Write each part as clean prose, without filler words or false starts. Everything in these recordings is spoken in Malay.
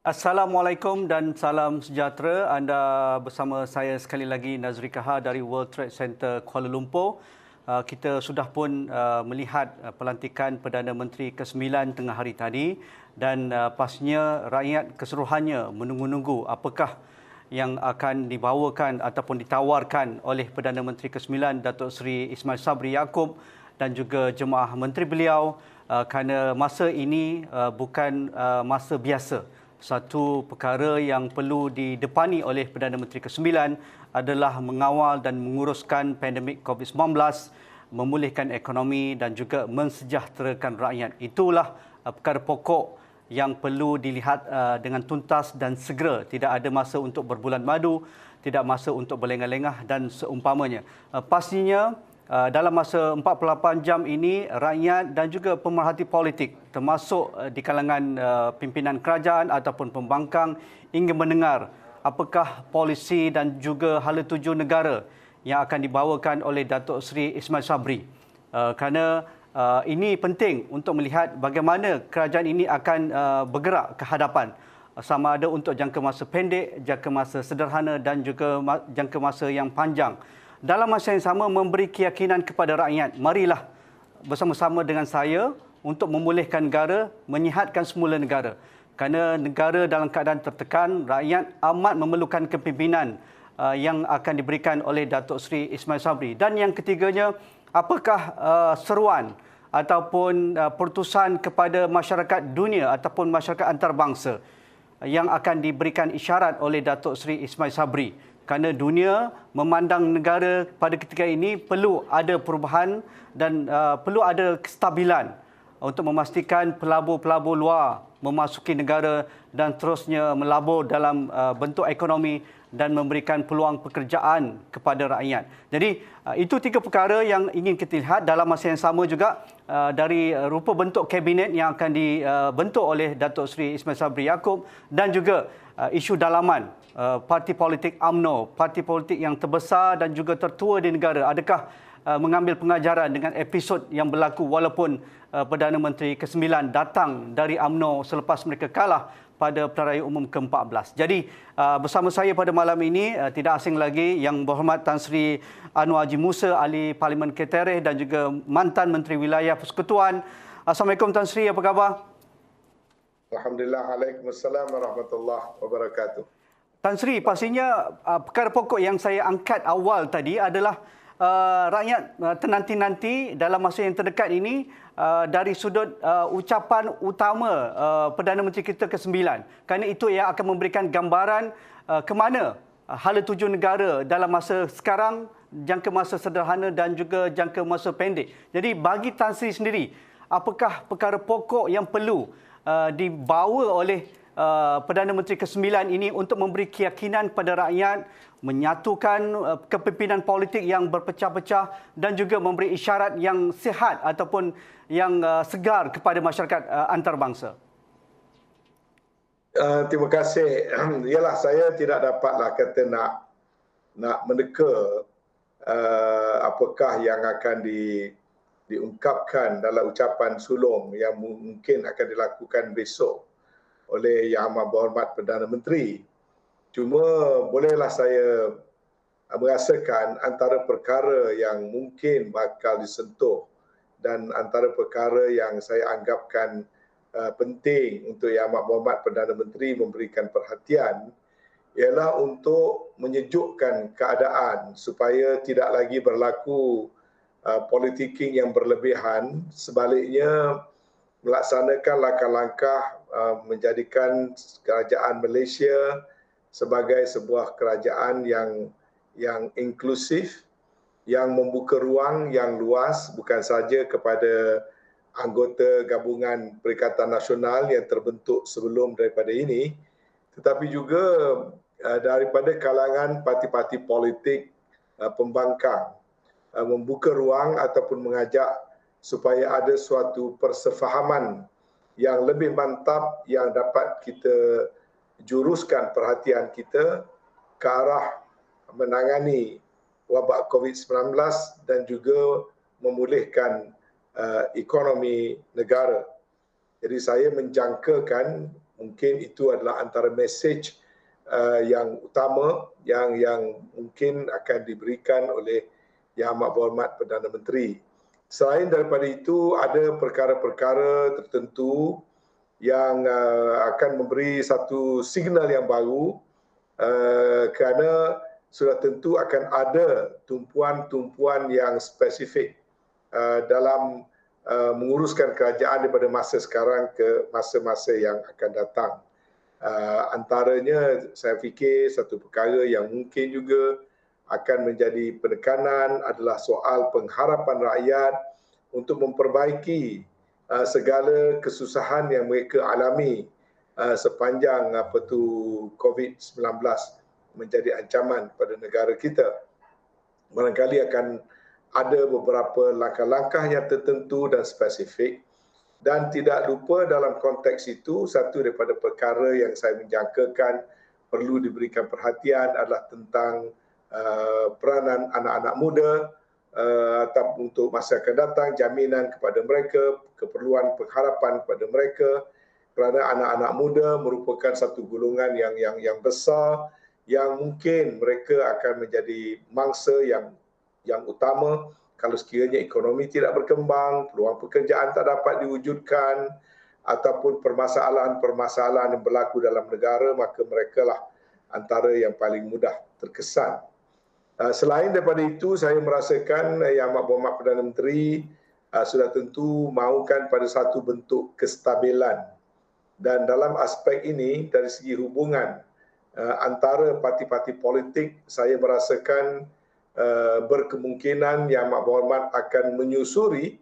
Assalamualaikum dan salam sejahtera. Anda bersama saya sekali lagi Nazri Kahar dari World Trade Center Kuala Lumpur. Kita sudah pun melihat pelantikan Perdana Menteri ke-9 tengah hari tadi dan pastinya rakyat keseluruhannya menunggu-nunggu apakah yang akan dibawakan ataupun ditawarkan oleh Perdana Menteri ke-9 Datuk Seri Ismail Sabri Yaakob dan juga jemaah menteri beliau, kerana masa ini bukan masa biasa. Satu perkara yang perlu didepani oleh Perdana Menteri ke-9 adalah mengawal dan menguruskan pandemik COVID-19, memulihkan ekonomi dan juga mensejahterakan rakyat. Itulah perkara pokok yang perlu dilihat dengan tuntas dan segera. Tidak ada masa untuk berbulan madu, tidak masa untuk berlengah-lengah dan seumpamanya. Pastinya dalam masa 48 jam ini, rakyat dan juga pemerhati politik termasuk di kalangan pimpinan kerajaan ataupun pembangkang ingin mendengar apakah polisi dan juga hala tuju negara yang akan dibawakan oleh Datuk Seri Ismail Sabri. Kerana ini penting untuk melihat bagaimana kerajaan ini akan bergerak ke hadapan, sama ada untuk jangka masa pendek, jangka masa sederhana dan juga jangka masa yang panjang. Dalam masa yang sama memberi keyakinan kepada rakyat. Marilah bersama-sama dengan saya untuk memulihkan negara, menyihatkan semula negara. Kerana negara dalam keadaan tertekan, rakyat amat memerlukan kepimpinan yang akan diberikan oleh Datuk Seri Ismail Sabri. Dan yang ketiganya, apakah seruan ataupun pertusan kepada masyarakat dunia ataupun masyarakat antarabangsa yang akan diberikan isyarat oleh Datuk Seri Ismail Sabri. Kerana dunia memandang negara pada ketika ini perlu ada perubahan dan perlu ada kestabilan untuk memastikan pelabur-pelabur luar memasuki negara dan terusnya melabur dalam bentuk ekonomi dan memberikan peluang pekerjaan kepada rakyat. Jadi itu tiga perkara yang ingin kita lihat. Dalam masa yang sama juga dari rupa bentuk kabinet yang akan dibentuk oleh Datuk Seri Ismail Sabri Yaakob dan juga isu dalaman parti politik UMNO, parti politik yang terbesar dan juga tertua di negara. Adakah mengambil pengajaran dengan episod yang berlaku walaupun Perdana Menteri ke-9 datang dari UMNO selepas mereka kalah pada Pilihan Raya Umum ke-14. Jadi bersama saya pada malam ini tidak asing lagi Yang Berhormat Tan Sri Anwar Haji Musa, Ahli Parlimen Ketereh dan juga mantan Menteri Wilayah Persekutuan. Assalamualaikum Tan Sri, apa khabar? Alhamdulillah, Waalaikumsalam warahmatullahi wabarakatuh. Tan Sri, pastinya perkara pokok yang saya angkat awal tadi adalah rakyat tenanti-nanti dalam masa yang terdekat ini dari sudut ucapan utama Perdana Menteri kita ke-9. Kerana itu yang akan memberikan gambaran ke mana hala tuju negara dalam masa sekarang, jangka masa sederhana dan juga jangka masa pendek. Jadi bagi Tan Sri sendiri, apakah perkara pokok yang perlu dibawa oleh Perdana Menteri ke-9 ini untuk memberi keyakinan kepada rakyat, menyatukan kepimpinan politik yang berpecah-pecah dan juga memberi isyarat yang sihat ataupun yang segar kepada masyarakat antarabangsa? Terima kasih. Yalah, saya tidak dapatlah kata nak meneka apakah yang akan diungkapkan dalam ucapan sulung yang mungkin akan dilakukan besok oleh Yang Amat Berhormat Perdana Menteri. Cuma bolehlah saya merasakan antara perkara yang mungkin bakal disentuh dan antara perkara yang saya anggapkan penting untuk Yang Amat Berhormat Perdana Menteri memberikan perhatian ialah untuk menyejukkan keadaan supaya tidak lagi berlaku politik yang berlebihan, sebaliknya melaksanakan langkah-langkah menjadikan kerajaan Malaysia sebagai sebuah kerajaan yang inklusif, yang membuka ruang yang luas bukan saja kepada anggota gabungan Perikatan Nasional yang terbentuk sebelum daripada ini, tetapi juga daripada kalangan parti-parti politik pembangkang, membuka ruang ataupun mengajak supaya ada suatu persefahaman yang lebih mantap yang dapat kita juruskan perhatian kita ke arah menangani wabak COVID-19 dan juga memulihkan ekonomi negara. Jadi saya menjangkakan mungkin itu adalah antara mesej yang utama yang mungkin akan diberikan oleh Yang Amat Berhormat Perdana Menteri. Selain daripada itu, ada perkara-perkara tertentu yang akan memberi satu signal yang baru kerana sudah tentu akan ada tumpuan-tumpuan yang spesifik dalam menguruskan kerajaan daripada masa sekarang ke masa-masa yang akan datang. Antaranya saya fikir satu perkara yang mungkin juga akan menjadi penekanan adalah soal pengharapan rakyat untuk memperbaiki segala kesusahan yang mereka alami sepanjang COVID-19 menjadi ancaman pada negara kita. Barangkali akan ada beberapa langkah-langkah yang tertentu dan spesifik, dan tidak lupa dalam konteks itu satu daripada perkara yang saya menjangkakan perlu diberikan perhatian adalah tentang peranan anak-anak muda atau untuk masa akan datang, jaminan kepada mereka, keperluan pengharapan kepada mereka, kerana anak-anak muda merupakan satu golongan yang besar yang mungkin mereka akan menjadi mangsa yang utama kalau sekiranya ekonomi tidak berkembang, peluang pekerjaan tak dapat diwujudkan, ataupun permasalahan-permasalahan yang berlaku dalam negara, maka mereka lah antara yang paling mudah terkesan. Selain daripada itu, saya merasakan Yang Amat Berhormat Perdana Menteri sudah tentu mahukan pada satu bentuk kestabilan. Dan dalam aspek ini, dari segi hubungan antara parti-parti politik, saya merasakan berkemungkinan Yang Amat Berhormat akan menyusuri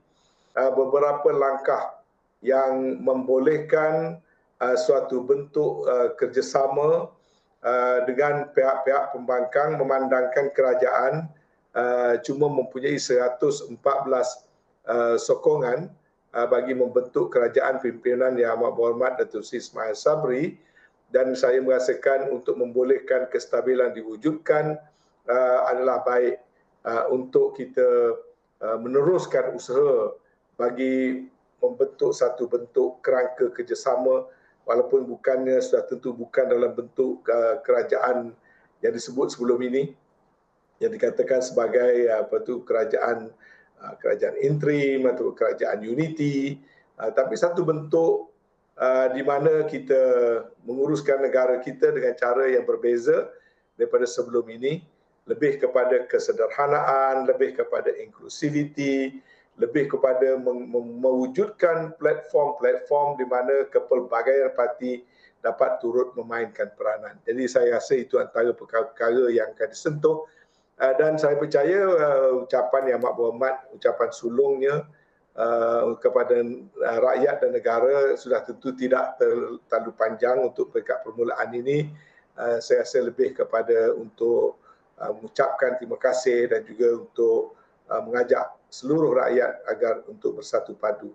beberapa langkah yang membolehkan suatu bentuk kerjasama dengan pihak-pihak pembangkang memandangkan kerajaan cuma mempunyai 114 sokongan bagi membentuk kerajaan pimpinan Yang Amat Berhormat Datuk Seri Ismail Sabri, dan saya merasakan untuk membolehkan kestabilan diwujudkan adalah baik untuk kita meneruskan usaha bagi membentuk satu bentuk kerangka kerjasama, walaupun sudah tentu bukan dalam bentuk kerajaan yang disebut sebelum ini, yang dikatakan sebagai kerajaan interim atau kerajaan unity, tapi satu bentuk di mana kita menguruskan negara kita dengan cara yang berbeza daripada sebelum ini, lebih kepada kesederhanaan, lebih kepada inklusiviti, lebih kepada mewujudkan platform-platform di mana kepelbagaian parti dapat turut memainkan peranan. Jadi saya rasa itu antara perkara-perkara yang akan disentuh, dan saya percaya ucapan Yang Amat Berhormat, ucapan sulungnya kepada rakyat dan negara sudah tentu tidak terlalu panjang untuk peringkat permulaan ini. Saya rasa lebih kepada untuk mengucapkan terima kasih dan juga untuk mengajak seluruh rakyat agar untuk bersatu padu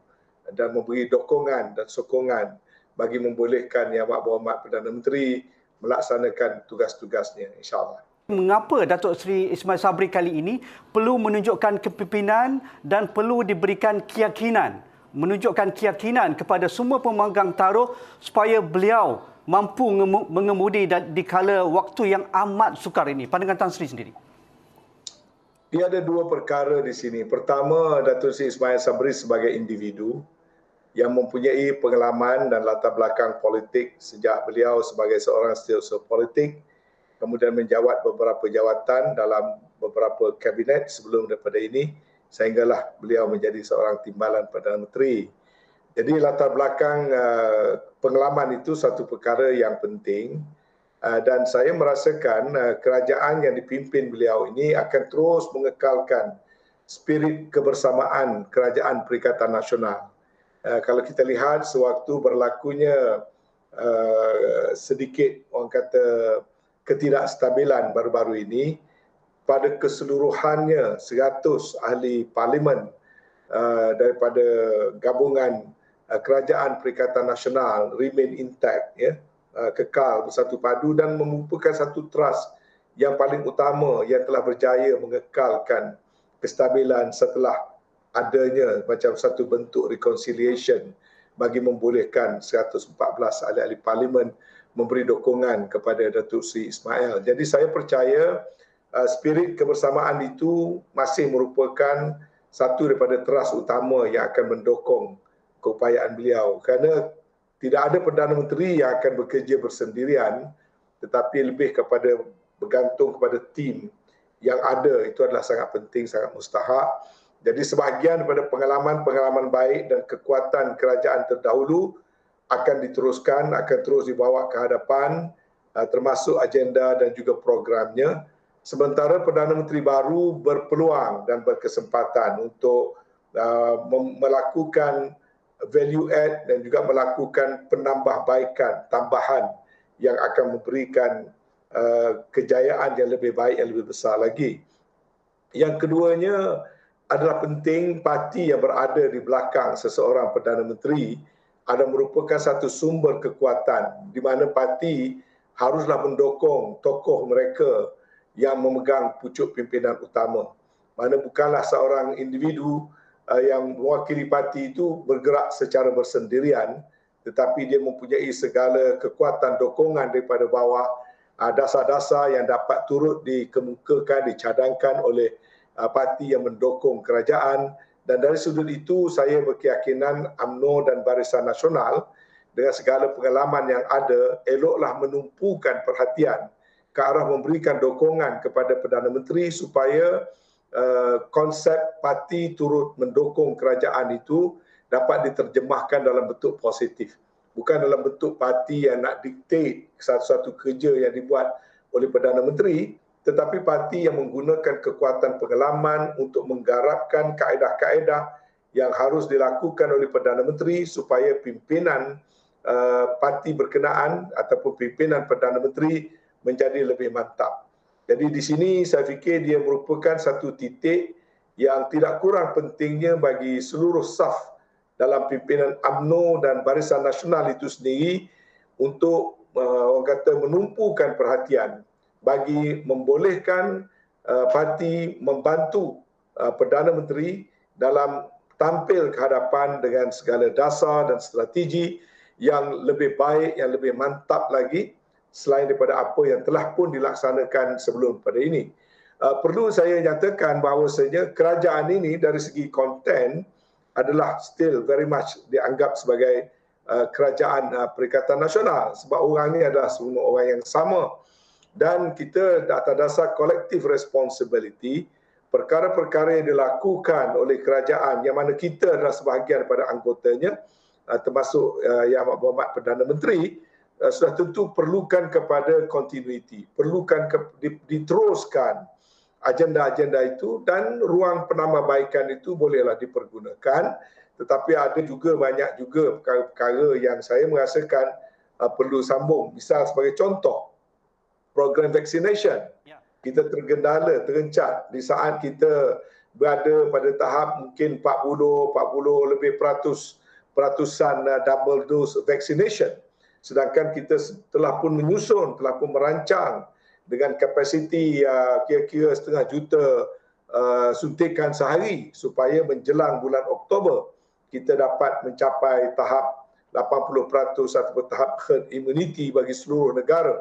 dan memberi dokongan dan sokongan bagi membolehkan Yang Amat Berhormat Perdana Menteri melaksanakan tugas-tugasnya, insya-Allah. Mengapa Datuk Seri Ismail Sabri kali ini perlu menunjukkan kepimpinan dan perlu diberikan keyakinan, menunjukkan keyakinan kepada semua pemegang taruh supaya beliau mampu mengemudi di kala waktu yang amat sukar ini? Pandangan Tan Sri sendiri. Dia ada dua perkara di sini. Pertama, Datuk Seri Ismail Sabri sebagai individu yang mempunyai pengalaman dan latar belakang politik sejak beliau sebagai seorang setiausaha politik, kemudian menjawat beberapa jawatan dalam beberapa kabinet sebelum daripada ini, sehinggalah beliau menjadi seorang timbalan Perdana Menteri. Jadi latar belakang pengalaman itu satu perkara yang penting, dan saya merasakan kerajaan yang dipimpin beliau ini akan terus mengekalkan spirit kebersamaan Kerajaan Perikatan Nasional. Kalau kita lihat sewaktu berlakunya sedikit orang kata ketidakstabilan baru-baru ini, pada keseluruhannya 100 ahli parlimen daripada gabungan Kerajaan Perikatan Nasional remain intact, kekal bersatu padu dan merupakan satu trust yang paling utama yang telah berjaya mengekalkan kestabilan setelah adanya macam satu bentuk reconciliation bagi membolehkan 114 ahli-ahli parlimen memberi dukungan kepada Datuk Seri Ismail. Jadi saya percaya spirit kebersamaan itu masih merupakan satu daripada teras utama yang akan mendukung keupayaan beliau, kerana tidak ada Perdana Menteri yang akan bekerja bersendirian, tetapi lebih kepada bergantung kepada tim yang ada. Itu adalah sangat penting, sangat mustahak. Jadi sebahagian daripada pengalaman-pengalaman baik dan kekuatan kerajaan terdahulu akan diteruskan, akan terus dibawa ke hadapan, termasuk agenda dan juga programnya. Sementara Perdana Menteri baru berpeluang dan berkesempatan untuk melakukan value add dan juga melakukan penambahbaikan tambahan yang akan memberikan kejayaan yang lebih baik, yang lebih besar lagi. Yang keduanya adalah penting parti yang berada di belakang seseorang Perdana Menteri ada merupakan satu sumber kekuatan di mana parti haruslah mendukung tokoh mereka yang memegang pucuk pimpinan utama. Mana bukanlah seorang individu yang mewakili parti itu bergerak secara bersendirian, tetapi dia mempunyai segala kekuatan dokongan daripada bawah, dasar-dasar yang dapat turut dikemukakan, dicadangkan oleh parti yang mendukung kerajaan. Dan dari sudut itu saya berkeyakinan UMNO dan Barisan Nasional dengan segala pengalaman yang ada eloklah menumpukan perhatian ke arah memberikan dukungan kepada Perdana Menteri supaya konsep parti turut mendukung kerajaan itu dapat diterjemahkan dalam bentuk positif. Bukan dalam bentuk parti yang nak diktate satu-satu kerja yang dibuat oleh Perdana Menteri, tetapi parti yang menggunakan kekuatan pengalaman untuk menggarapkan kaedah-kaedah yang harus dilakukan oleh Perdana Menteri supaya pimpinan parti berkenaan ataupun pimpinan Perdana Menteri menjadi lebih mantap. Jadi di sini saya fikir dia merupakan satu titik yang tidak kurang pentingnya bagi seluruh saf dalam pimpinan UMNO dan Barisan Nasional itu sendiri untuk orang kata menumpukan perhatian bagi membolehkan parti membantu Perdana Menteri dalam tampil ke hadapan dengan segala dasar dan strategi yang lebih baik, yang lebih mantap lagi selain daripada apa yang telah pun dilaksanakan sebelum pada ini. Perlu saya nyatakan bahawasanya kerajaan ini dari segi konten adalah still very much dianggap sebagai kerajaan Perikatan Nasional sebab orang ini adalah semua orang yang sama. Dan kita atas dasar collective responsibility, perkara-perkara yang dilakukan oleh kerajaan yang mana kita adalah sebahagian daripada anggotanya, termasuk Yang Amat Berhormat Perdana Menteri, sudah tentu perlukan kepada continuity, perlukan diteruskan agenda-agenda itu, dan ruang penambahbaikan itu bolehlah dipergunakan, tetapi ada juga banyak juga perkara-perkara yang saya merasakan perlu sambung. Misal sebagai contoh, program vaccination. Kita tergendala, terencat di saat kita berada pada tahap mungkin 40 lebih peratusan double dose vaccination. Sedangkan kita telah pun menyusun, telah pun merancang dengan kapasiti kira-kira 500,000 suntikan sehari supaya menjelang bulan Oktober kita dapat mencapai tahap 80% ataupun tahap herd immunity bagi seluruh negara.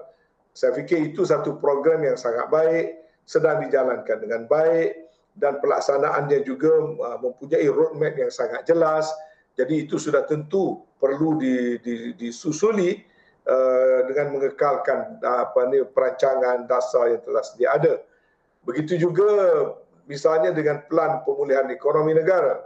Saya fikir itu satu program yang sangat baik, sedang dijalankan dengan baik dan pelaksanaannya juga mempunyai roadmap yang sangat jelas. Jadi itu sudah tentu perlu disusuli dengan mengekalkan perancangan dasar yang telah sedia ada. Begitu juga misalnya dengan pelan pemulihan ekonomi negara,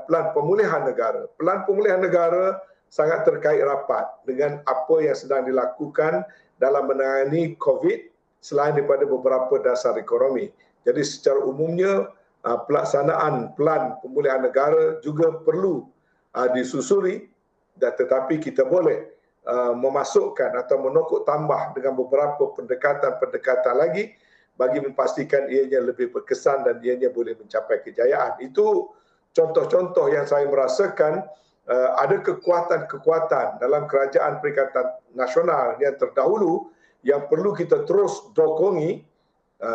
pelan pemulihan negara. Pelan pemulihan negara sangat terkait rapat dengan apa yang sedang dilakukan dalam menangani COVID selain daripada beberapa dasar ekonomi. Jadi secara umumnya pelaksanaan pelan pemulihan negara juga perlu disusuri, tetapi kita boleh memasukkan atau menokok tambah dengan beberapa pendekatan-pendekatan lagi bagi memastikan ianya lebih berkesan dan ianya boleh mencapai kejayaan. Itu contoh-contoh yang saya merasakan ada kekuatan-kekuatan dalam kerajaan Perikatan Nasional yang terdahulu yang perlu kita terus dokongi,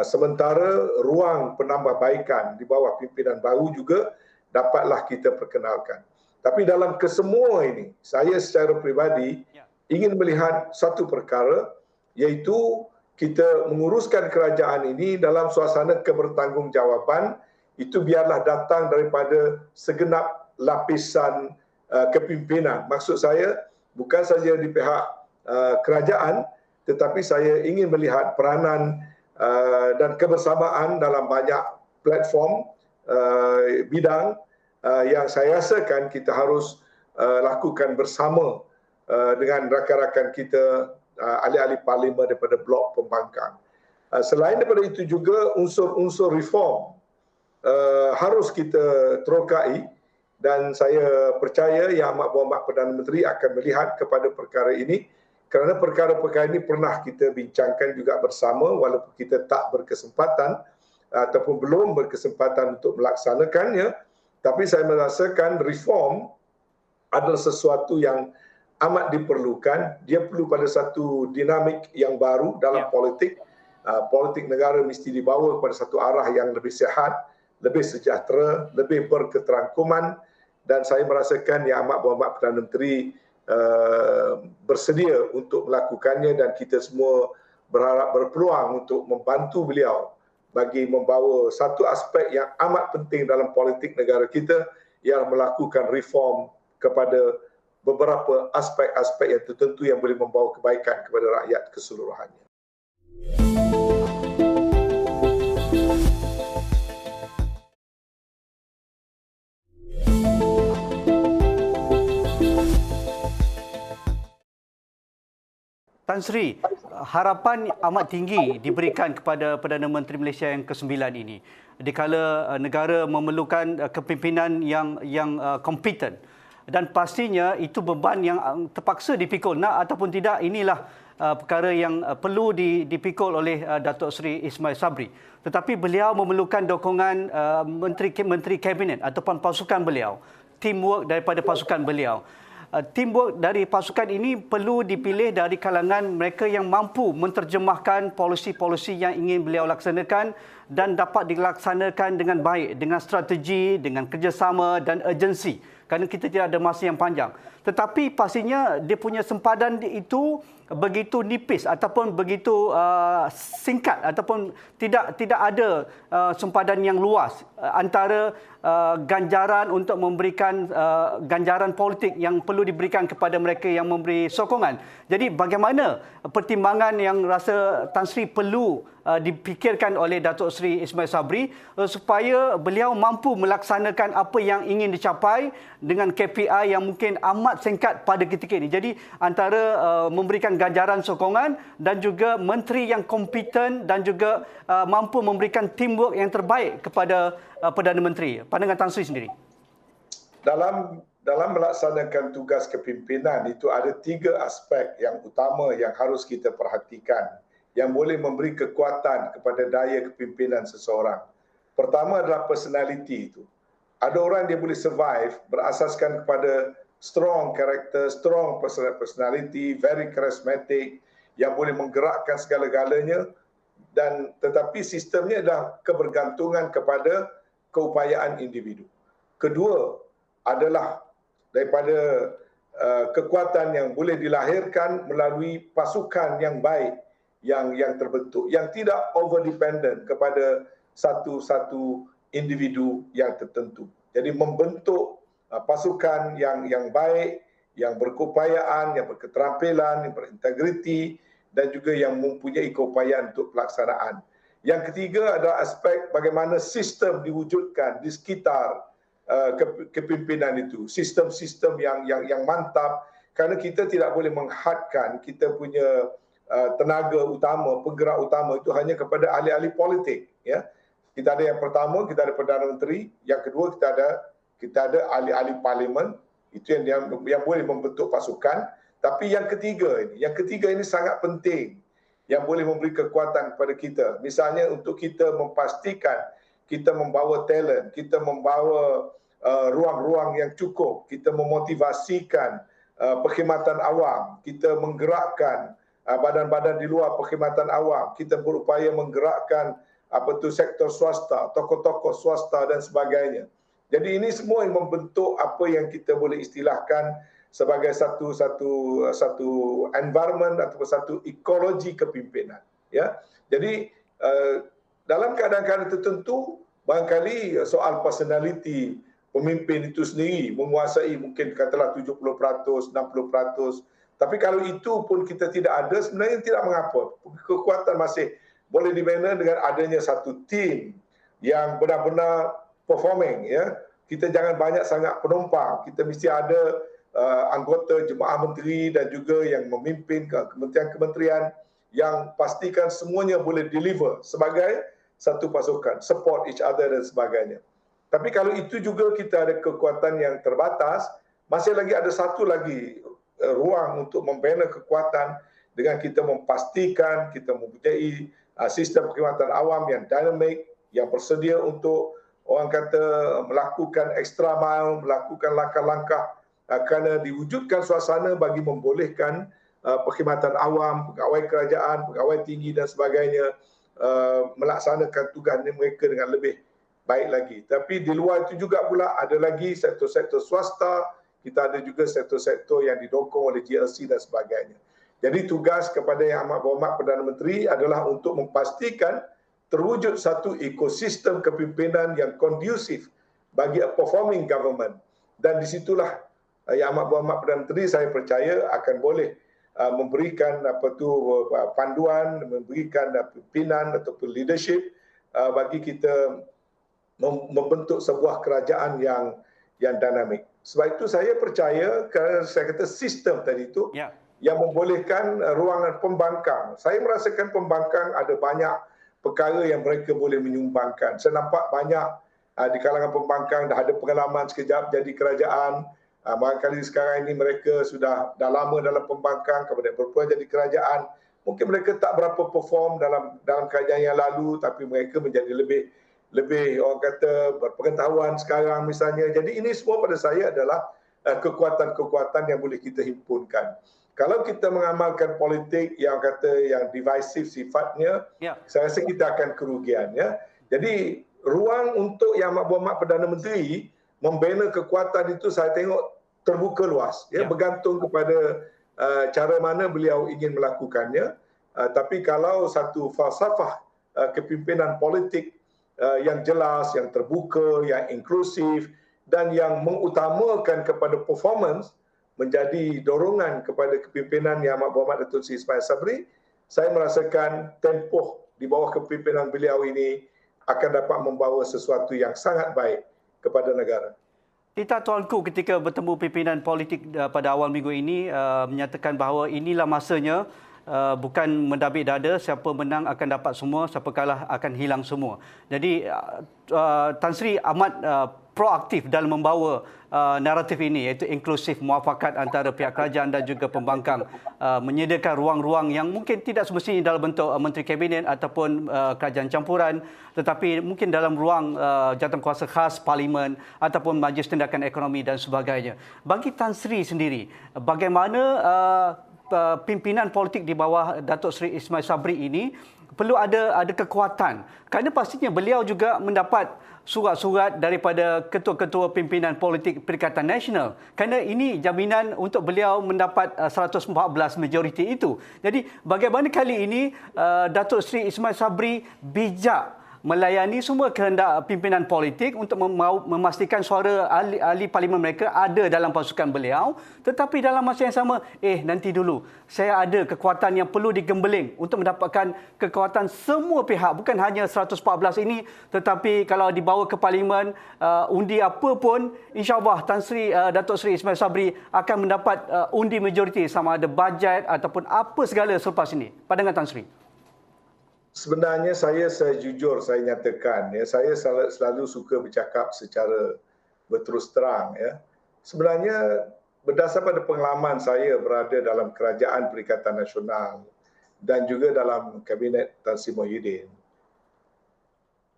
sementara ruang penambahbaikan di bawah pimpinan baru juga dapatlah kita perkenalkan. Tapi dalam kesemua ini, saya secara peribadi ingin melihat satu perkara, iaitu kita menguruskan kerajaan ini dalam suasana kebertanggungjawaban. Itu biarlah datang daripada segenap lapisan kepimpinan. Maksud saya bukan saja di pihak kerajaan, tetapi saya ingin melihat peranan dan kebersamaan dalam banyak platform bidang yang saya rasakan kita harus lakukan bersama dengan rakan-rakan kita, ahli-ahli parlimen daripada blok pembangkang. Selain daripada itu juga unsur-unsur reform harus kita terokai, dan saya percaya Yang Amat Berhormat Perdana Menteri akan melihat kepada perkara ini, kerana perkara-perkara ini pernah kita bincangkan juga bersama walaupun kita tak berkesempatan ataupun belum berkesempatan untuk melaksanakannya. Tapi saya merasakan reform adalah sesuatu yang amat diperlukan. Dia perlu pada satu dinamik yang baru dalam politik. Politik negara mesti dibawa kepada satu arah yang lebih sihat, lebih sejahtera, lebih berketerangkuman. Dan saya merasakan Yang Amat Berhormat Perdana Menteri bersedia untuk melakukannya, dan kita semua berharap berpeluang untuk membantu beliau bagi membawa satu aspek yang amat penting dalam politik negara kita, yang melakukan reform kepada beberapa aspek-aspek yang tertentu yang boleh membawa kebaikan kepada rakyat keseluruhannya. Tan Sri, harapan amat tinggi diberikan kepada Perdana Menteri Malaysia yang ke-9 ini. Dikala negara memerlukan kepimpinan yang kompeten, dan pastinya itu beban yang terpaksa dipikul, nak ataupun tidak. Inilah perkara yang perlu dipikul oleh Datuk Seri Ismail Sabri. Tetapi beliau memerlukan dukungan menteri kabinet ataupun pasukan beliau, teamwork daripada pasukan beliau. Teamwork dari pasukan ini perlu dipilih dari kalangan mereka yang mampu menterjemahkan polisi-polisi yang ingin beliau laksanakan dan dapat dilaksanakan dengan baik, dengan strategi, dengan kerjasama dan urgensi. Kerana kita tidak ada masa yang panjang. Tetapi pastinya dia punya sempadan itu begitu nipis ataupun begitu singkat, ataupun tidak ada sempadan yang luas antara ganjaran untuk memberikan ganjaran politik yang perlu diberikan kepada mereka yang memberi sokongan. Jadi bagaimana pertimbangan yang rasa Tan Sri perlu dipikirkan oleh Datuk Seri Ismail Sabri supaya beliau mampu melaksanakan apa yang ingin dicapai dengan KPI yang mungkin amat singkat pada ketika ini. Jadi antara memberikan ganjaran sokongan dan juga menteri yang kompeten dan juga mampu memberikan teamwork yang terbaik kepada Perdana Menteri. Pandangan Tan Sri sendiri. Dalam melaksanakan tugas kepimpinan itu ada 3 aspek yang utama yang harus kita perhatikan, yang boleh memberi kekuatan kepada daya kepimpinan seseorang. Pertama adalah personality itu. Ada orang dia boleh survive berasaskan kepada strong character, strong personality, very charismatic, yang boleh menggerakkan segala-galanya, dan tetapi sistemnya adalah kebergantungan kepada keupayaan individu. Kedua adalah daripada kekuatan yang boleh dilahirkan melalui pasukan yang baik yang terbentuk, yang tidak over dependent kepada satu individu yang tertentu. Jadi membentuk pasukan yang baik, yang berkeupayaan, yang berketerampilan, yang berintegriti, dan juga yang mempunyai keupayaan untuk pelaksanaan. Yang ketiga adalah aspek bagaimana sistem diwujudkan di sekitar kepimpinan itu. Sistem-sistem yang mantap, kerana kita tidak boleh menghadkan kita punya tenaga utama, penggerak utama itu hanya kepada ahli-ahli politik. Ya, kita ada yang pertama, kita ada Perdana Menteri. Yang kedua, kita ada ahli-ahli parlimen. Itu yang boleh membentuk pasukan. Tapi yang ketiga ini sangat penting, yang boleh memberi kekuatan kepada kita. Misalnya untuk kita memastikan kita membawa talent, kita membawa ruang-ruang yang cukup, kita memotivasikan perkhidmatan awam, kita menggerakkan badan-badan di luar perkhidmatan awam, kita berupaya menggerakkan sektor swasta, tokoh-tokoh swasta dan sebagainya. Jadi ini semua yang membentuk apa yang kita boleh istilahkan sebagai satu environment ataupun satu ekologi kepimpinan. Ya, jadi dalam keadaan-keadaan tertentu barangkali soal personality pemimpin itu sendiri menguasai mungkin katalah 70%, 60%. Tapi kalau itu pun kita tidak ada, sebenarnya tidak mengapa. Kekuatan masih boleh dibina dengan adanya satu tim yang benar-benar performing. Ya, kita jangan banyak sangat penumpang. Kita mesti ada anggota jemaah menteri dan juga yang memimpin kementerian-kementerian yang pastikan semuanya boleh deliver sebagai satu pasukan, support each other dan sebagainya. Tapi kalau itu juga kita ada kekuatan yang terbatas, masih lagi ada satu lagi ruang untuk membina kekuatan dengan kita memastikan kita mempunyai sistem perkhidmatan awam yang dinamik, yang bersedia untuk orang kata melakukan extra mile, melakukan langkah-langkah kerana diwujudkan suasana bagi membolehkan perkhidmatan awam, pegawai kerajaan, pegawai tinggi dan sebagainya melaksanakan tugas mereka dengan lebih baik lagi. Tapi di luar itu juga pula ada lagi sektor-sektor swasta, kita ada juga sektor-sektor yang didokong oleh GLC dan sebagainya. Jadi tugas kepada Yang Amat Berhormat Perdana Menteri adalah untuk memastikan terwujud satu ekosistem kepimpinan yang kondusif bagi a performing government. Dan disitulah Yang Amat Berhormat Perdana Menteri saya percaya akan boleh memberikan panduan, memberikan pimpinan ataupun leadership bagi kita membentuk sebuah kerajaan yang dinamik. Sebab itu saya percaya kerana saya kata sistem tadi itu yang membolehkan ruangan pembangkang. Saya merasakan pembangkang ada banyak perkara yang mereka boleh menyumbangkan. Saya nampak banyak di kalangan pembangkang dah ada pengalaman sekejap jadi kerajaan. Barangkali sekarang ini mereka sudah dah lama dalam pembangkang, kemudian berpeluang jadi kerajaan. Mungkin mereka tak berapa perform dalam kerajaan yang lalu, tapi mereka menjadi lebih orang kata berpengetahuan sekarang misalnya. Jadi ini semua pada saya adalah kekuatan-kekuatan yang boleh kita himpunkan. Kalau kita mengamalkan politik yang divisive sifatnya, saya rasa kita akan kerugian. Ya. Jadi ruang untuk Yang Amat Berhormat Perdana Menteri membina kekuatan itu saya tengok terbuka luas. Ya, bergantung kepada cara mana beliau ingin melakukannya. Tapi kalau satu falsafah kepimpinan politik yang jelas, yang terbuka, yang inklusif dan yang mengutamakan kepada performance menjadi dorongan kepada kepimpinan Yang Amat Berhormat Datuk Seri Ismail Sabri, saya merasakan tempoh di bawah kepimpinan beliau ini akan dapat membawa sesuatu yang sangat baik kepada negara. Tita Tuanku ketika bertemu pimpinan politik pada awal minggu ini menyatakan bahawa inilah masanya, bukan mendabik dada, siapa menang akan dapat semua, siapa kalah akan hilang semua. Jadi Tan Sri amat proaktif dalam membawa naratif ini, iaitu inklusif, muafakat antara pihak kerajaan dan juga pembangkang, menyediakan ruang-ruang yang mungkin tidak semestinya dalam bentuk menteri kabinet ataupun kerajaan campuran, tetapi mungkin dalam ruang jawatankuasa khas parlimen ataupun majlis tindakan ekonomi dan sebagainya. Bagi Tan Sri sendiri, bagaimana pimpinan politik di bawah Datuk Seri Ismail Sabri ini perlu ada kekuatan, kerana pastinya beliau juga mendapat surat-surat daripada ketua-ketua pimpinan politik Perikatan Nasional, kerana ini jaminan untuk beliau mendapat 114 majoriti itu. Jadi bagaimana kali ini Datuk Seri Ismail Sabri bijak melayani semua kehendak pimpinan politik untuk memastikan suara ahli parlimen mereka ada dalam pasukan beliau, tetapi dalam masa yang sama, nanti dulu, saya ada kekuatan yang perlu digembeling untuk mendapatkan kekuatan semua pihak, bukan hanya 114 ini, tetapi kalau dibawa ke parlimen, undi apa pun, insya-Allah Tan Sri Datuk Seri Ismail Sabri akan mendapat undi majoriti, sama ada bajet ataupun apa segala selepas ini. Pandangan Tan Sri. Sebenarnya saya jujur saya nyatakan, ya, saya selalu suka bercakap secara berterus terang. Ya. Sebenarnya berdasar pada pengalaman saya berada dalam Kerajaan Perikatan Nasional dan juga dalam Kabinet Tan Sri Muhyiddin,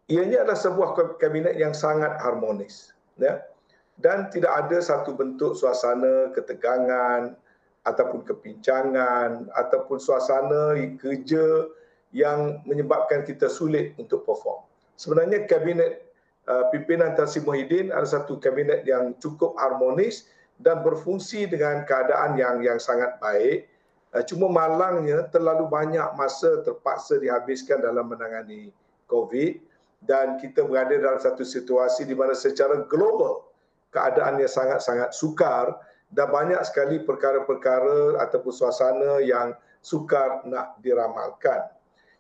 ianya adalah sebuah kabinet yang sangat harmonis. Ya. Dan tidak ada satu bentuk suasana ketegangan ataupun kepincangan ataupun suasana kerja yang menyebabkan kita sulit untuk perform. Sebenarnya kabinet pimpinan Tan Sri Muhyiddin adalah satu kabinet yang cukup harmonis dan berfungsi dengan keadaan yang sangat baik. Cuma malangnya terlalu banyak masa terpaksa dihabiskan dalam menangani COVID dan kita berada dalam satu situasi di mana secara global keadaannya sangat-sangat sukar dan banyak sekali perkara-perkara ataupun suasana yang sukar nak diramalkan.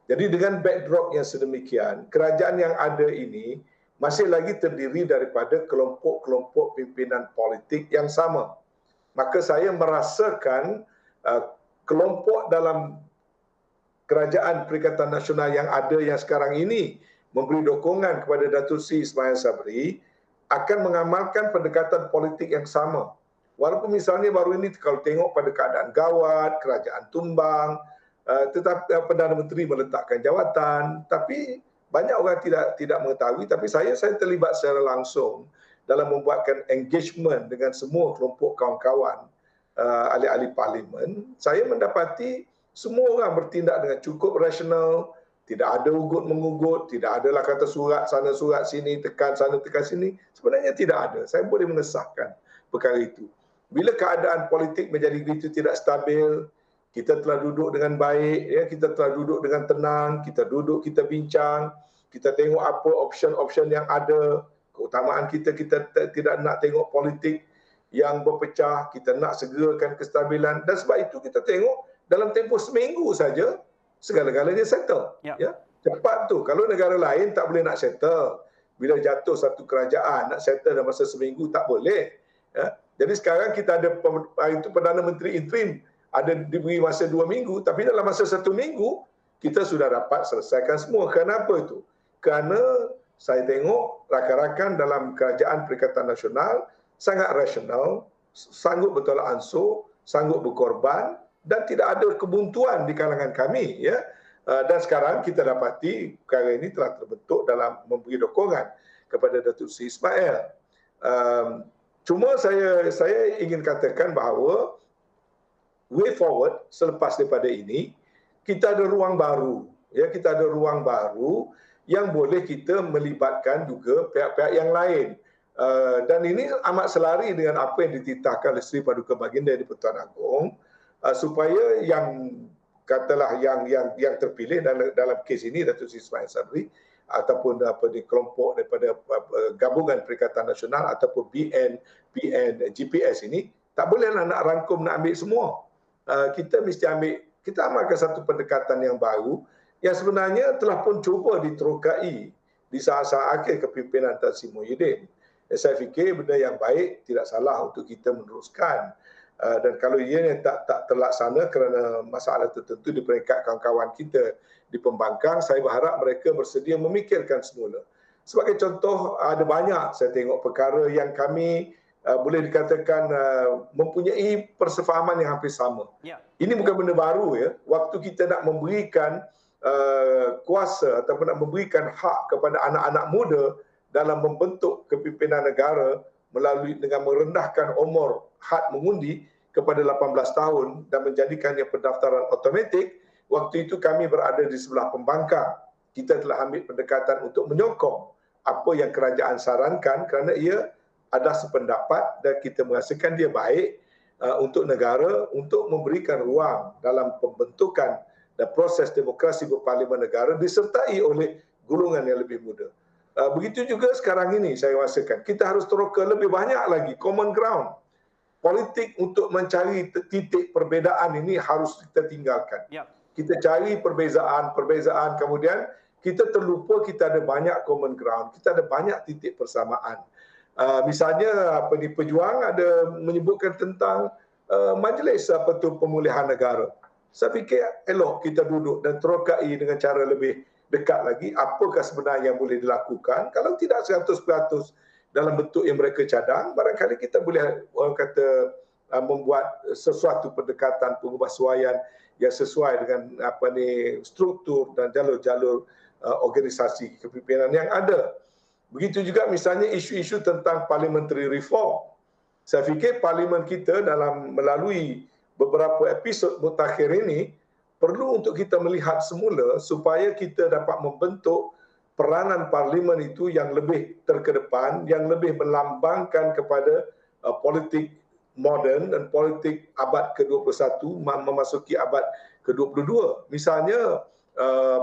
Jadi dengan backdrop yang sedemikian, kerajaan yang ada ini masih lagi terdiri daripada kelompok-kelompok pimpinan politik yang sama. Maka saya merasakan kelompok dalam kerajaan Perikatan Nasional yang ada yang sekarang ini memberi dukungan kepada Datuk Seri Ismail Sabri akan mengamalkan pendekatan politik yang sama. Walaupun misalnya baru ini kalau tengok pada keadaan gawat, kerajaan tumbang, tetapi Perdana Menteri meletakkan jawatan, tapi banyak orang tidak mengetahui, tapi saya terlibat secara langsung dalam membuatkan engagement dengan semua kelompok kawan-kawan ahli-ahli parlimen. Saya mendapati semua orang bertindak dengan cukup rasional, tidak ada ugut-mengugut, tidak adalah kata surat sana surat sini, tekan sana tekan sini. Sebenarnya tidak ada. Saya boleh mengesahkan perkara itu. Bila keadaan politik menjadi begitu tidak stabil, kita telah duduk dengan baik, ya, kita telah duduk dengan tenang, kita duduk, kita bincang, kita tengok apa option-option yang ada, keutamaan kita tidak nak tengok politik yang berpecah, kita nak segerakan kestabilan, dan sebab itu kita tengok dalam tempoh seminggu saja segala-galanya settle. Ya. Cepat tu. Kalau negara lain tak boleh nak settle. Bila jatuh satu kerajaan nak settle dalam masa seminggu tak boleh. Ya. Jadi sekarang kita ada itu Perdana Menteri interim ada diberi masa 2 minggu, tapi dalam masa 1 minggu kita sudah dapat selesaikan semua. Kenapa itu? Kerana saya tengok rakan-rakan dalam kerajaan Perikatan Nasional sangat rasional, sanggup bertolak ansur, sanggup berkorban dan tidak ada kebuntuan di kalangan kami, ya. Dan sekarang kita dapati perkara ini telah terbentuk dalam memberi dukungan kepada Datuk Seri Ismail. Cuma saya ingin katakan bahawa way forward selepas daripada ini kita ada ruang baru, ya, kita ada ruang baru yang boleh kita melibatkan juga pihak-pihak yang lain. Dan ini amat selari dengan apa yang dititahkan oleh Seri Paduka Baginda di Pertuan Agong, supaya yang katalah yang terpilih dalam kes ini Datuk Seri Ismail Sabri ataupun di kelompok daripada Gabungan Perikatan Nasional ataupun BN GPS ini tak bolehlah nak rangkum nak ambil semua. Kita mesti kita amalkan satu pendekatan yang baru yang sebenarnya telah pun cuba diterokai di saat-saat akhir kepimpinan Tan Sri Muhyiddin. Saya fikir benda yang baik tidak salah untuk kita meneruskan. Dan kalau ianya tak terlaksana kerana masalah tertentu di peringkat kawan-kawan kita di pembangkang, saya berharap mereka bersedia memikirkan semula. Sebagai contoh, ada banyak saya tengok perkara yang kami boleh dikatakan mempunyai persefahaman yang hampir sama. Ya. Ini bukan benda baru, ya. Waktu kita nak memberikan kuasa ataupun nak memberikan hak kepada anak-anak muda dalam membentuk kepimpinan negara melalui dengan merendahkan umur had mengundi kepada 18 tahun dan menjadikannya pendaftaran automatik, waktu itu kami berada di sebelah pembangkang. Kita telah ambil pendekatan untuk menyokong apa yang kerajaan sarankan kerana ia ada sependapat dan kita merasakan dia baik untuk negara untuk memberikan ruang dalam pembentukan dan proses demokrasi berparlimen negara disertai oleh golongan yang lebih muda. Begitu juga sekarang ini saya rasakan kita harus teroka lebih banyak lagi common ground. Politik untuk mencari titik perbezaan ini harus kita tinggalkan. Kita cari perbezaan kemudian kita terlupa kita ada banyak common ground, kita ada banyak titik persamaan. Misalnya Pejuang ada menyebutkan tentang majlis pemulihan negara. Saya fikir elok kita duduk dan terokai dengan cara lebih dekat lagi apakah sebenarnya yang boleh dilakukan. Kalau tidak 100% dalam bentuk yang mereka cadang, barangkali kita boleh orang kata membuat sesuatu pendekatan pengubahsuaian yang sesuai dengan struktur dan jalur-jalur organisasi kepimpinan yang ada. Begitu juga misalnya isu-isu tentang parliamentary reform. Saya fikir parlimen kita melalui beberapa episod mutakhir ini perlu untuk kita melihat semula supaya kita dapat membentuk peranan parlimen itu yang lebih terkedepan, yang lebih melambangkan kepada politik moden dan politik abad ke-21 memasuki abad ke-22. Misalnya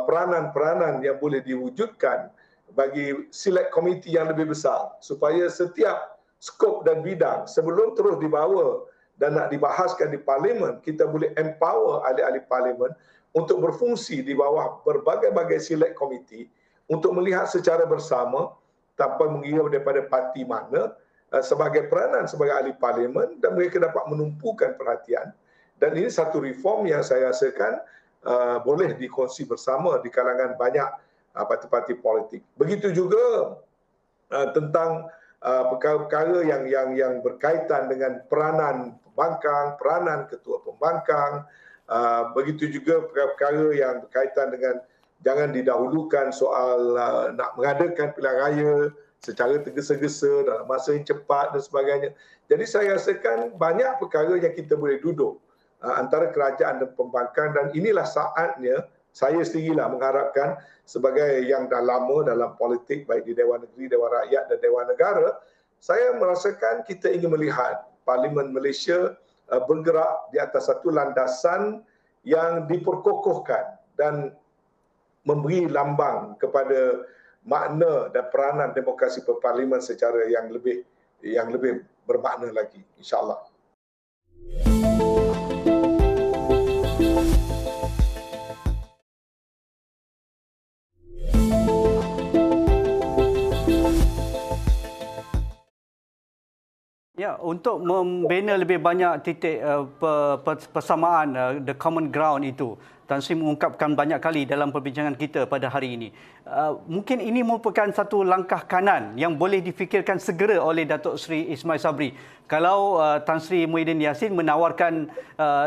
peranan-peranan yang boleh diwujudkan bagi select committee yang lebih besar supaya setiap skop dan bidang sebelum terus dibawa dan nak dibahaskan di parlimen, kita boleh empower ahli-ahli parlimen untuk berfungsi di bawah berbagai-bagai select committee untuk melihat secara bersama tanpa mengira daripada parti mana sebagai peranan sebagai ahli parlimen, dan mereka dapat menumpukan perhatian. Dan ini satu reform yang saya rasakan boleh dikongsi bersama di kalangan banyak parti-parti politik. Begitu juga tentang perkara-perkara yang berkaitan dengan peranan pembangkang, peranan ketua pembangkang, begitu juga perkara-perkara yang berkaitan dengan jangan didahulukan soal nak mengadakan pilihan raya secara tergesa-gesa dalam masa yang cepat dan sebagainya. Jadi saya rasakan banyak perkara yang kita boleh duduk antara kerajaan dan pembangkang, dan inilah saatnya saya sendirilah mengharapkan sebagai yang dah lama dalam politik baik di Dewan Negeri, Dewan Rakyat dan Dewan Negara, saya merasakan kita ingin melihat Parlimen Malaysia bergerak di atas satu landasan yang diperkokohkan dan memberi lambang kepada makna dan peranan demokrasi berparlimen secara yang lebih bermakna lagi, insya-Allah. Ya, untuk membina lebih banyak titik persamaan, the common ground itu, Tan Sri mengungkapkan banyak kali dalam perbincangan kita pada hari ini. Mungkin ini merupakan satu langkah kanan yang boleh difikirkan segera oleh Datuk Seri Ismail Sabri. Kalau Tan Sri Muhyiddin Yassin menawarkan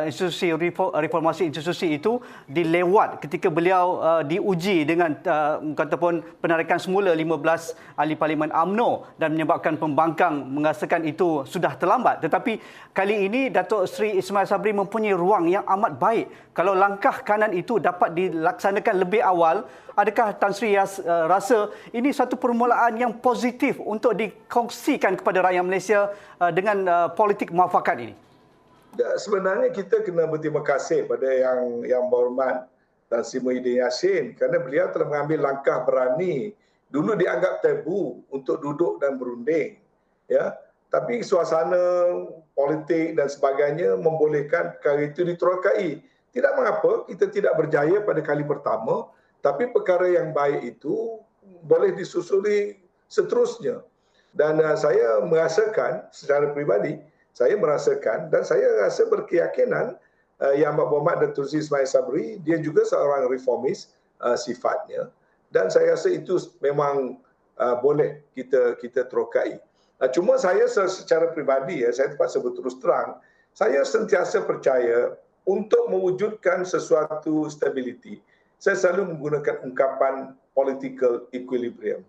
institusi reformasi institusi itu dilewat ketika beliau diuji dengan kataupun penarikan semula 15 ahli parlimen UMNO dan menyebabkan pembangkang merasakan itu sudah terlambat. Tetapi kali ini Datuk Seri Ismail Sabri mempunyai ruang yang amat baik. Kalau langkah kanan itu dapat dilaksanakan lebih awal, adakah Tan Sri rasa ini satu permulaan yang positif untuk dikongsikan kepada rakyat Malaysia dengan politik muafakat ini? Sebenarnya kita kena berterima kasih pada yang berhormat Tan Sri Muhyiddin Yassin kerana beliau telah mengambil langkah berani. Dulu dianggap tabu untuk duduk dan berunding, ya. Tapi suasana politik dan sebagainya membolehkan perkara itu diterokai. Tidak mengapa kita tidak berjaya pada kali pertama, tapi perkara yang baik itu boleh disusuri seterusnya. Dan saya merasakan secara peribadi, saya merasakan dan saya rasa berkeyakinan Yang Berhormat Datuk Seri Ismail Sabri, dia juga seorang reformis sifatnya. Dan saya rasa itu memang boleh kita terokai. Cuma saya secara peribadi, saya terpaksa berterus terang, saya sentiasa percaya untuk mewujudkan sesuatu stability, saya selalu menggunakan ungkapan political equilibrium.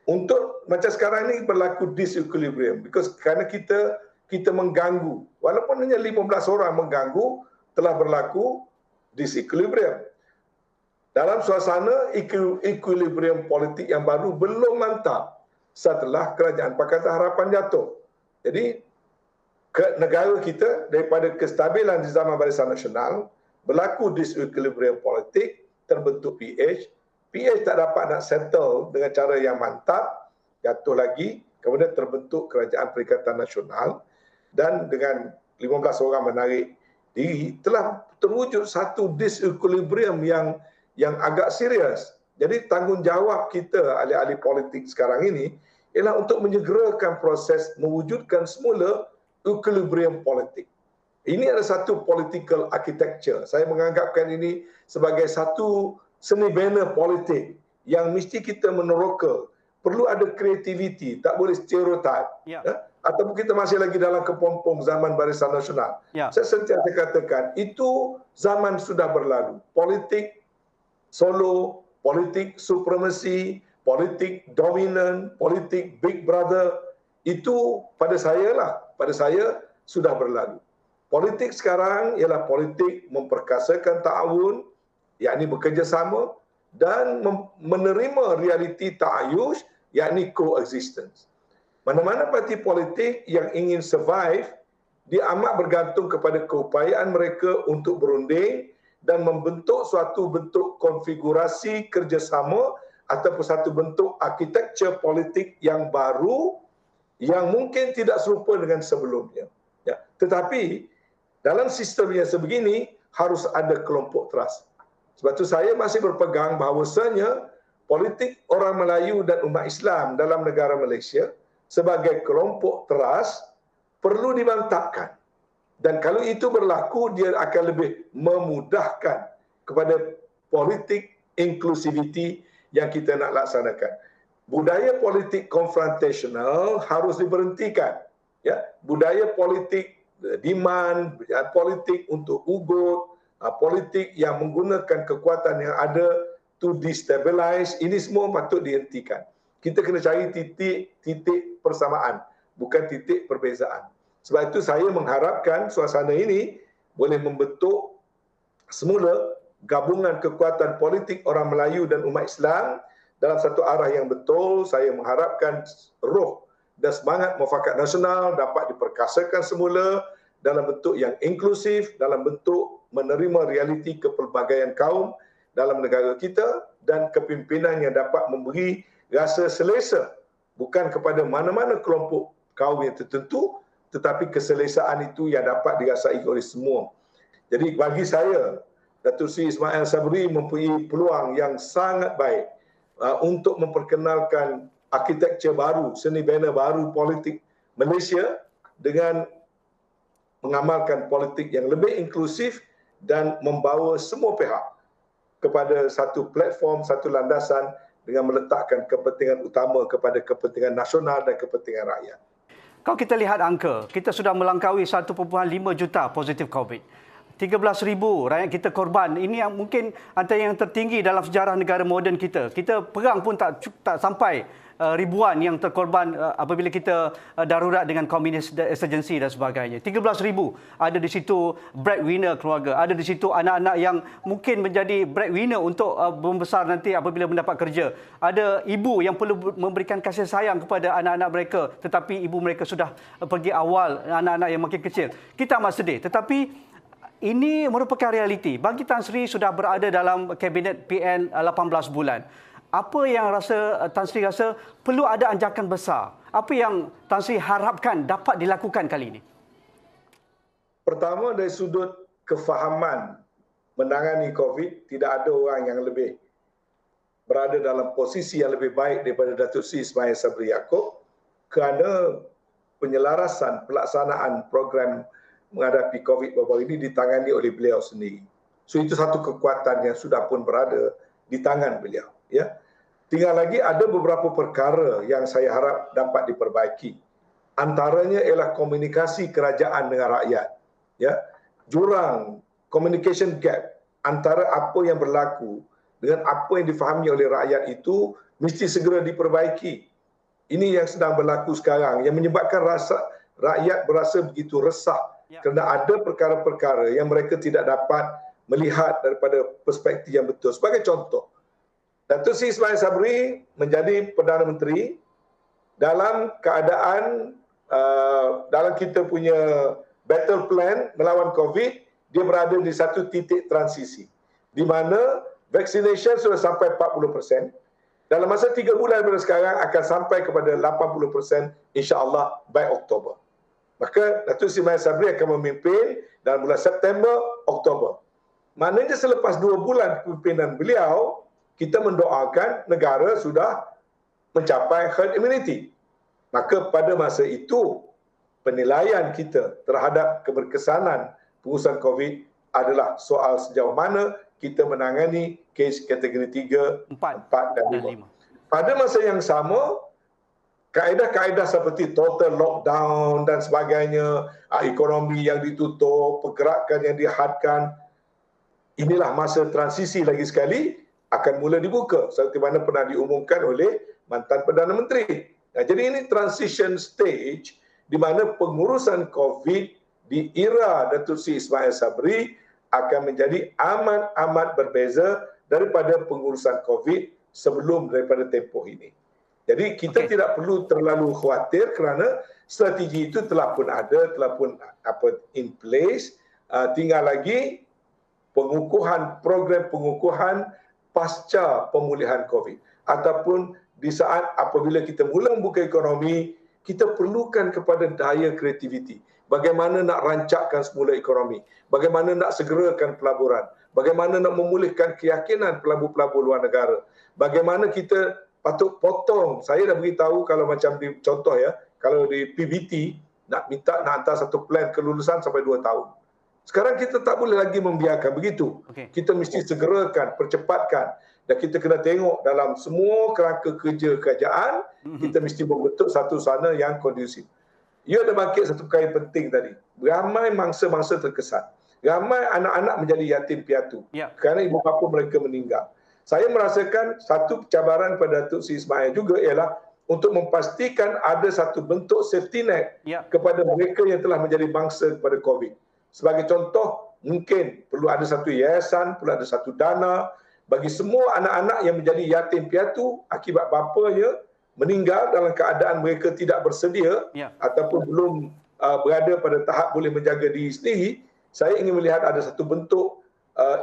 Untuk macam sekarang ini berlaku disequilibrium, kerana kita mengganggu, walaupun hanya 15 orang mengganggu, telah berlaku disequilibrium. Dalam suasana equilibrium politik yang baru belum mantap setelah Kerajaan Pakatan Harapan jatuh. Jadi negara kita daripada kestabilan di zaman Barisan Nasional berlaku disequilibrium politik, terbentuk PH. PH tak dapat nak settle dengan cara yang mantap, jatuh lagi, kemudian terbentuk Kerajaan Perikatan Nasional, dan dengan 15 orang menarik diri telah terwujud satu disequilibrium yang agak serius. Jadi tanggungjawab kita ahli-ahli politik sekarang ini ialah untuk menyegerakan proses mewujudkan semula equilibrium politik. Ini adalah satu political architecture. Saya menganggapkan ini sebagai satu seni bina politik yang mesti kita meneroka. Perlu ada kreativiti, tak boleh stereotip. Ya. Ataupun kita masih lagi dalam kepompong zaman Barisan Nasional. Ya. Saya sentiasa katakan, itu zaman sudah berlalu. Politik solo, politik supremasi, politik dominan, politik big brother, itu pada saya sudah berlalu. Politik sekarang ialah politik memperkasakan ta'awun, yakni bekerjasama, dan menerima realiti ta'ayush, yakni coexistence. Mana-mana parti politik yang ingin survive, dia amat bergantung kepada keupayaan mereka untuk berunding dan membentuk suatu bentuk konfigurasi kerjasama ataupun satu bentuk arkitektur politik yang baru yang mungkin tidak serupa dengan sebelumnya. Ya. Tetapi dalam sistem yang sebegini harus ada kelompok teras. Sebab itu saya masih berpegang bahawasanya politik orang Melayu dan umat Islam dalam negara Malaysia sebagai kelompok teras perlu dimantapkan. Dan kalau itu berlaku, dia akan lebih memudahkan kepada politik inklusiviti yang kita nak laksanakan. Budaya politik konfrontasional harus diberhentikan. Ya, budaya politik demand, politik untuk ugut, politik yang menggunakan kekuatan yang ada to destabilize, ini semua patut dihentikan. Kita kena cari titik persamaan, bukan titik perbezaan. Sebab itu saya mengharapkan suasana ini boleh membentuk semula gabungan kekuatan politik orang Melayu dan umat Islam dalam satu arah yang betul. Saya mengharapkan roh dan semangat mufakat nasional dapat diperkasakan semula dalam bentuk yang inklusif, dalam bentuk menerima realiti kepelbagaian kaum dalam negara kita dan kepimpinan yang dapat memberi rasa selesa bukan kepada mana-mana kelompok kaum yang tertentu, tetapi keselesaan itu yang dapat dirasai oleh semua. Jadi bagi saya, Datuk Seri Ismail Sabri mempunyai peluang yang sangat baik untuk memperkenalkan arkitektur baru, seni bina baru politik Malaysia dengan mengamalkan politik yang lebih inklusif dan membawa semua pihak kepada satu platform, satu landasan dengan meletakkan kepentingan utama kepada kepentingan nasional dan kepentingan rakyat. Kalau kita lihat angka, kita sudah melangkaui 1.5 juta positif COVID. 13,000 rakyat kita korban. Ini yang mungkin antara yang tertinggi dalam sejarah negara moden kita. Kita perang pun tak sampai ribuan yang terkorban apabila kita darurat dengan communist emergency dan sebagainya. 13,000 ada di situ breadwinner keluarga, ada di situ anak-anak yang mungkin menjadi breadwinner untuk membesar nanti apabila mendapat kerja. Ada ibu yang perlu memberikan kasih sayang kepada anak-anak mereka, tetapi ibu mereka sudah pergi awal, anak-anak yang makin kecil. Kita amat sedih, tetapi ini merupakan realiti. Bagi Tan Sri sudah berada dalam kabinet PN 18 bulan. Apa yang Tan Sri rasa perlu ada anjakan besar? Apa yang Tan Sri harapkan dapat dilakukan kali ini? Pertama, dari sudut kefahaman menangani COVID, tidak ada orang yang lebih berada dalam posisi yang lebih baik daripada Datuk Seri Ismail Sabri Yaakob kerana penyelarasan pelaksanaan program menghadapi COVID baru ini ditangani oleh beliau sendiri. So itu satu kekuatan yang sudah pun berada di tangan beliau. Ya. Tinggal lagi ada beberapa perkara yang saya harap dapat diperbaiki. Antaranya ialah komunikasi kerajaan dengan rakyat. Ya. Jurang, communication gap antara apa yang berlaku dengan apa yang difahami oleh rakyat itu mesti segera diperbaiki. Ini yang sedang berlaku sekarang yang menyebabkan rakyat berasa begitu resah kerana ada perkara-perkara yang mereka tidak dapat melihat daripada perspektif yang betul. Sebagai contoh, Datuk Seri Ismail Sabri menjadi Perdana Menteri dalam keadaan dalam kita punya battle plan melawan COVID, dia berada di satu titik transisi di mana vaccination sudah sampai 40%. Dalam masa 3 bulan daripada sekarang akan sampai kepada 80% insya-Allah by Oktober. Maka Datuk Seri Ismail Sabri akan memimpin dalam bulan September, Oktober. Maknanya selepas 2 bulan kepimpinan beliau, kita mendoakan negara sudah mencapai herd immunity. Maka pada masa itu, penilaian kita terhadap keberkesanan pengurusan COVID adalah soal sejauh mana kita menangani kes kategori 3, 4 dan 5. Pada masa yang sama, kaedah-kaedah seperti total lockdown dan sebagainya, ekonomi yang ditutup, pergerakan yang dihadkan, inilah masa transisi lagi sekali akan mula dibuka seperti mana pernah diumumkan oleh mantan Perdana Menteri. Nah, jadi ini transition stage di mana pengurusan COVID di era Datuk Seri Ismail Sabri akan menjadi amat berbeza daripada pengurusan COVID sebelum daripada tempoh ini. Jadi kita tidak perlu terlalu khawatir kerana strategi itu telah pun ada, telah pun in place. Tinggal lagi program pengukuhan pasca pemulihan COVID. Ataupun di saat apabila kita mula membuka ekonomi, kita perlukan kepada daya kreativiti. Bagaimana nak rancakkan semula ekonomi, bagaimana nak segerakan pelaburan, bagaimana nak memulihkan keyakinan pelabur-pelabur luar negara, bagaimana kita patut potong. Saya dah beritahu kalau macam di contoh ya, kalau di PBT nak hantar satu plan kelulusan sampai 2 tahun. Sekarang kita tak boleh lagi membiarkan begitu. Kita mesti segerakan, percepatkan. Dan kita kena tengok dalam semua kerangka kerja kerajaan, kita mesti membentuk satu sana yang kondusif. Ia ada bangkit satu perkara yang penting tadi. Ramai mangsa-mangsa terkesan. Ramai anak-anak menjadi yatim piatu kerana ibu bapa mereka meninggal. Saya merasakan satu cabaran pada Datuk Seri Ismail juga ialah untuk memastikan ada satu bentuk safety net kepada mereka yang telah menjadi bangsa kepada COVID. Sebagai contoh, mungkin perlu ada satu yayasan, perlu ada satu dana bagi semua anak-anak yang menjadi yatim piatu akibat bapanya meninggal dalam keadaan mereka tidak bersedia ataupun belum berada pada tahap boleh menjaga diri sendiri. Saya ingin melihat ada satu bentuk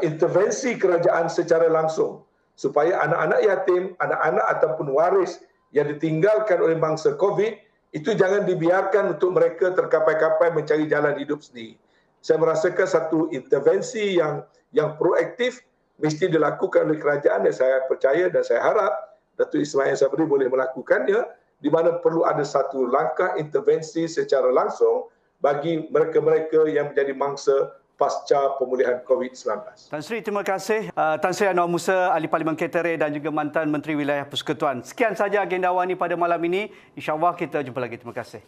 intervensi kerajaan secara langsung supaya anak-anak yatim, anak-anak ataupun waris yang ditinggalkan oleh bangsa COVID itu jangan dibiarkan untuk mereka terkapai-kapai mencari jalan hidup sendiri. Saya merasakan satu intervensi yang proaktif mesti dilakukan oleh kerajaan dan saya percaya dan saya harap Datuk Ismail Sabri boleh melakukannya, di mana perlu ada satu langkah intervensi secara langsung bagi mereka-mereka yang menjadi mangsa pasca pemulihan COVID-19. Tan Sri, terima kasih. Tan Sri Anwar Musa, Ahli Parlimen Ketere dan juga mantan Menteri Wilayah Persekutuan. Sekian saja agenda awal ini pada malam ini. InsyaAllah kita jumpa lagi. Terima kasih.